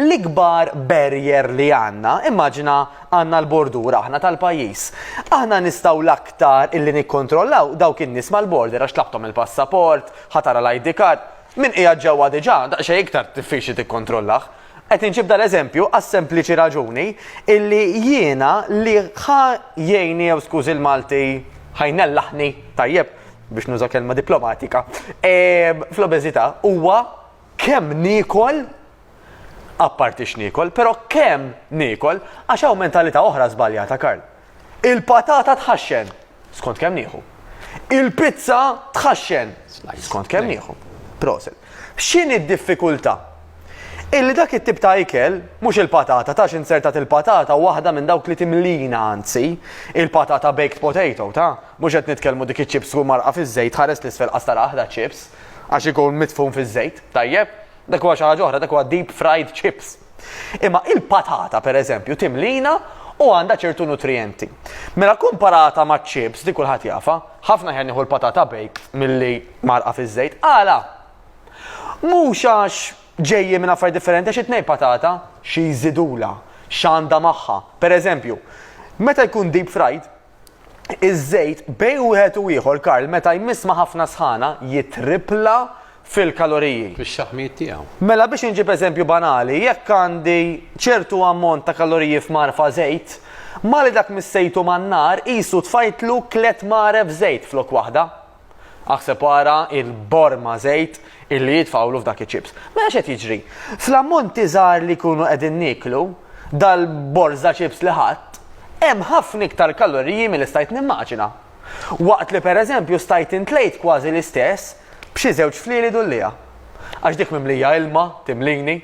l-ikbar barrier li għandna, immaġina għandna l-bordura aħna tal-pajjiż. Aħna nistgħu l-aktar illi nikkontrollaw dawk in-nies mal-border għax tlabthom il-passaport, ħatara l-ID card, min qiegħed ġewwa diġà daqsxejn iktar diffiċli tikkontrollah. Qed inġib dal-eżempju għas-sempliċi raġuni illi jiena li jgħinni jew skużi l-Malti ħajnellaħni tajjeb biex nuża kelma diplomatika fl-obeżità huwa kemm niekol apparti x'niekol, però kemm niekol għax hawn mentalità oħra żbaljata Karl. Il-patata tħaxxen skont kemm nieħu. Il-pizza tħaxxen skont kemm nieħu. Proset. X'inhi d-diffikultà? Illi dak it-tip ta' ikel, mhux il-patata, tax insertat il-patata waħda minn dawk li timlina anzi, il-patata baked potato, mhux qed nitkellmu dik iċ-chips u marqa fiż-żejt ħares l-isfel qastara aħda chips, għax ikun mitfun fiż-żejt, tajjeb, dak huwa xi ħaġa oħra, dak huwa deep fried chips. Imma il-patata pereżempju timlina u għandha ċertu nutrienti. Mela komparata ma' chips dik kulħadd jafa, ħafna ħin nieħu l-patata baked milli marqa fiż-żejt. Għala, mhux għax ġejji minn affarijiet differenti għax it-tnejn patata xi jżidula, x'għandha magħha. Pereżempju, meta jkun deep fried, iż-żejt bejn wieħed u ieħor Karl meta jmiss ma' ħafna sħana jitripla fil-kaloriji. Fix-xaħmijiet tiegħu. Mela biex inġib eżempju banali, jekk għandi ċertu ammont ta' kaloriji f'marfa żejt, ma li dak mis-sejtu man-nar qisu tfajtlu 3 maref żejt flok waħda. Aħseb wara il-borma żejt illi jitfawlu f'dak iċ-chips. Mela x'qed jiġri? Fl-ammonti żgħar li jkunu qegħdin niklu dal-borza chips li ħadd, hemm ħafna iktar kaloriji milli stajt nimmaġina. Waqt li pereżempju stajt intlejt kważi l-istess b'xi żewġ flieli dullija. Għax dik mimlija ilma, timlini,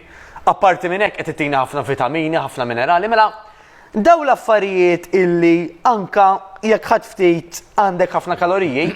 apparti minn hekk qed ittina ħafna vitamini, ħafna minerali, mela dawn l-affarijiet illi anka jekk ħadd ftit għandek ħafna kaloriji